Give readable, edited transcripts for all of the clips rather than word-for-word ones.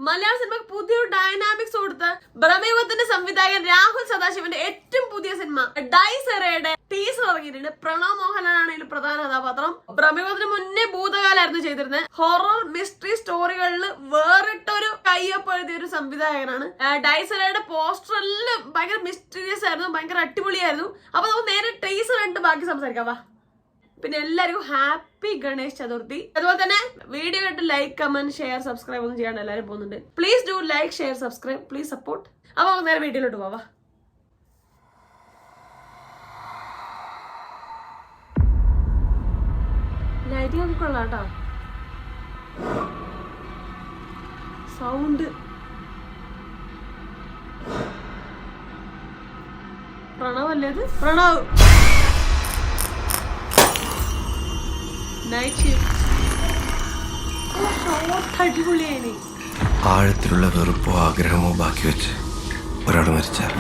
മലയാള സിനിമക്ക് പുതിയൊരു ഡൈനാമിക്സ് കൊടുത്ത ബ്രഹ്മയുഗത്തിന്റെ സംവിധായകൻ രാഹുൽ സദാശിവന്റെ ഏറ്റവും പുതിയ സിനിമ ഡൈസറയുടെ ടീസർ ഇറങ്ങിയിട്ടുണ്ട്. പ്രണവ് മോഹൻലാലാണ് ഇതിൽ പ്രധാന കഥാപാത്രം. ബ്രഹ്മയുഗത്തിന് മുന്നേ ഭൂതകാലായിരുന്നു ചെയ്തിരുന്നത്. ഹൊറർ മിസ്റ്ററി സ്റ്റോറികളിൽ വേറിട്ടൊരു കയ്യൊപ്പ് എഴുതിയ ഒരു സംവിധായകനാണ്. ഡൈസറയുടെ പോസ്റ്ററെല്ലാം ഭയങ്കര മിസ്റ്റീരിയസ് ആയിരുന്നു, ഭയങ്കര അടിപൊളിയായിരുന്നു. അപ്പൊ നമുക്ക് നേരെ ടീസർ കണ്ട് ബാക്കി സംസാരിക്കാം. വാ. പിന്നെ എല്ലാവർക്കും ഹാപ്പി ഗണേശ് ചതുർത്ഥി. അതുപോലെ തന്നെ വീഡിയോ കണ്ട് ലൈക്ക്, കമന്റ്, ഷെയർ, സബ്സ്ക്രൈബ് ഒന്നും ചെയ്യാണ്ട് എല്ലാവരും പോകുന്നുണ്ട്. Please do like, share, subscribe, please support. അപ്പൊ നേരെ വീഡിയോയിലോട്ട് പോവാ. ലൈറ്റിംഗ് ഒക്കെ കൊള്ളാട്ടോ. സൗണ്ട് പ്രണവ് അല്ലേ ഇത്? പ്രണവ് ആഴത്തിലുള്ള വെറുപ്പോ ആഗ്രഹമോ ബാക്കി വെച്ച് ഒരാൾ മരിച്ചാൽ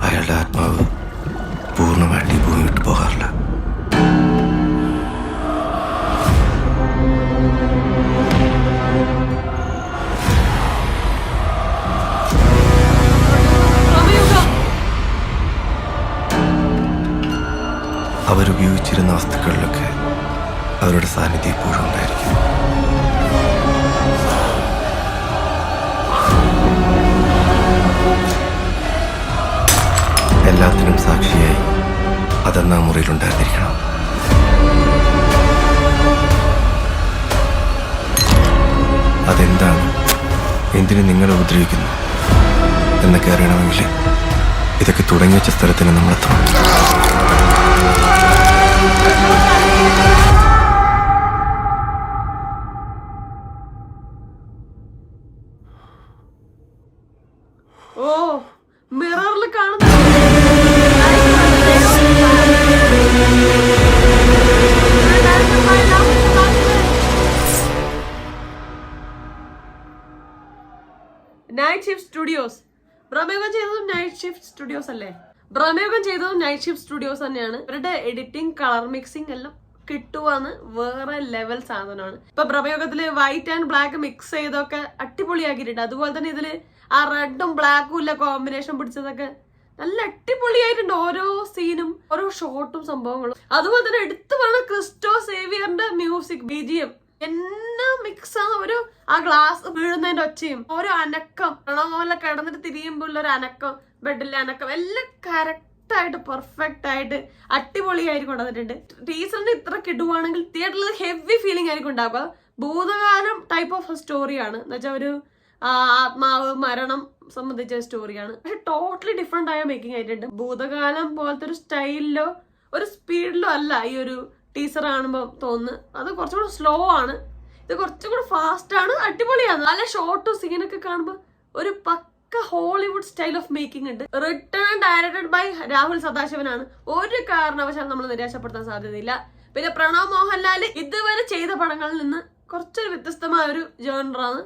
അയാളുടെ ആത്മാവ് പൂർണ്ണമായിട്ട് ഈ ഭൂമി വിട്ടു പോകാറില്ല. അവരുപയോഗിച്ചിരുന്ന വസ്തുക്കളിലൊക്കെ അവരുടെ സാന്നിധ്യം എപ്പോഴും ഉണ്ടായിരിക്കും. എല്ലാത്തിനും സാക്ഷിയായി അതെന്നാ മുറിയിലുണ്ടായിരുന്നിരിക്കണം. അതെന്താണ്, എന്തിനു നിങ്ങളെ ഉപദ്രവിക്കുന്നു എന്നൊക്കെ അറിയണമെങ്കിൽ ഇതൊക്കെ തുടങ്ങി വെച്ച സ്ഥലത്തിന് നമ്മളെത്തണം. ഓ, മിററിൽ കാണുന്ന നൈറ്റ് ഷിഫ്റ്റ് സ്റ്റുഡിയോസ്. ബ്രഹ്മയുഗം ചെയ്തതും നൈറ്റ് ഷിഫ്റ്റ് സ്റ്റുഡിയോസ് അല്ലേ? ബ്രഹ്മയുഗം ചെയ്തതും നൈറ്റ് ഷിഫ്റ്റ് സ്റ്റുഡിയോസ് തന്നെയാണ്. ഇവരുടെ എഡിറ്റിംഗ്, കളർ മിക്സിംഗ് എല്ലാം കിട്ടുവാന്ന് വേറെ ലെവൽ സാധനമാണ്. ഇപ്പൊ ബ്രഹ്മയുഗത്തില് വൈറ്റ് ആൻഡ് ബ്ലാക്ക് മിക്സ് ചെയ്തൊക്കെ അടിപൊളിയാക്കിയിട്ടുണ്ട്. അതുപോലെ തന്നെ ഇതില് ആ റെഡും ബ്ലാക്കും ഇല്ല കോമ്പിനേഷൻ പിടിച്ചതൊക്കെ നല്ല അടിപൊളിയായിട്ടുണ്ട്. ഓരോ സീനും ഓരോ ഷോട്ടും സംഭവങ്ങളും. അതുപോലെ തന്നെ എടുത്തു പറഞ്ഞ ക്രിസ്റ്റോ സേവിയറിന്റെ മ്യൂസിക്, BGM എന്നാ മിക്സ് ആ ഒരു ആ ഗ്ലാസ് വീഴുന്നതിന്റെ ഒച്ചയും ഓരോ അനക്കം, പ്രണവോലെ കിടന്നിട്ട് തിരിയുമ്പോൾ ഒരു അനക്കം, ബെഡിലെ അനക്കം എല്ലാം കറക്റ്റ് ആയിട്ട് പെർഫെക്റ്റ് ആയിട്ട് അടിപൊളിയായിട്ട് കൊണ്ടുവന്നിട്ടുണ്ട്. ടീച്ചറിന് ഇത്ര കിടുവാണെങ്കിൽ തിയേറ്ററിൽ ഹെവി ഫീലിംഗ് ആയിരിക്കും ഉണ്ടാവുക. ഭൂതകാലം ടൈപ്പ് ഓഫ് സ്റ്റോറിയാണ് എന്ന് വെച്ചാൽ ഒരു ആത്മാവ്, മരണം സംബന്ധിച്ച സ്റ്റോറിയാണ്. പക്ഷെ ടോട്ടലി ഡിഫറെന്റ് ആയ മേക്കിംഗ് ആയിട്ടുണ്ട്. ഭൂതകാലം പോലത്തെ ഒരു സ്റ്റൈലിലോ ഒരു സ്പീഡിലോ അല്ല ഈ ഒരു ടീസർ കാണുമ്പോൾ തോന്നുന്നു. അത് കുറച്ചുകൂടെ സ്ലോ ആണ്, ഇത് കുറച്ചുകൂടെ ഫാസ്റ്റ് ആണ്, അടിപൊളിയാണ്. നല്ല ഷോർട്ടും സീനൊക്കെ കാണുമ്പോൾ ഒരു പക്ക ഹോളിവുഡ് സ്റ്റൈൽ ഓഫ് മേക്കിംഗ് ഉണ്ട്. Written and directed by Rahul സദാശിവനാണ്. ഒരു കാരണവശാലും നമ്മൾ നിരാശപ്പെടുത്താൻ സാധ്യതയില്ല. പിന്നെ പ്രണവ് മോഹൻലാൽ ഇതുവരെ ചെയ്ത പടങ്ങളിൽ നിന്ന് കുറച്ചൊരു വ്യത്യസ്തമായ ഒരു ജോണറാണ്.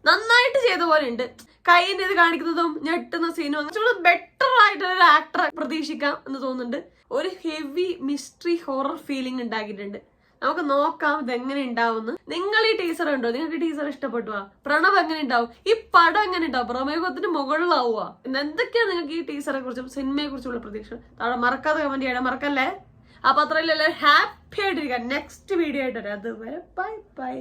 നന്നായിട്ട് ചെയ്ത പോലെ ഉണ്ട്. കൈയിന്റെ ഇത് കാണിക്കുന്നതും ഞെട്ടുന്ന സീനും കുറച്ചുകൂടെ ബെറ്റർ ആയിട്ടൊരു ആക്ടറെ പ്രതീക്ഷിക്കാം എന്ന് തോന്നുന്നുണ്ട്. ഒരു ഹെവി മിസ്റ്ററി ഹൊറർ ഫീലിംഗ് ഉണ്ടാക്കിയിട്ടുണ്ട്. നമുക്ക് നോക്കാം ഇതെങ്ങനെ ഉണ്ടാവുമെന്ന്. നിങ്ങൾ ഈ ടീച്ചർ ഉണ്ടോ? നിങ്ങൾക്ക് ടീച്ചർ ഇഷ്ടപ്പെട്ടുവാ? പ്രണവ് എങ്ങനെ ഉണ്ടാവും? ഈ പടം എങ്ങനെ ഉണ്ടാവും? ബ്രഹ്മയുഗത്തിന് മുകളിലാവുക? എന്തൊക്കെയാണ് നിങ്ങൾക്ക് ഈ ടീച്ചറെ കുറിച്ചും സിനിമയെ കുറിച്ചുള്ള പ്രതീക്ഷ? താഴെ മറക്കാതെ കമന്റ് ചെയ്യണം, മറക്കല്ലേ. അപ്പൊ അത്രയും ഹാപ്പി ആയിട്ടിരിക്കാം. നെക്സ്റ്റ് വീഡിയോ ആയിട്ട് വരാം. അതുവരെ ബൈ ബൈ.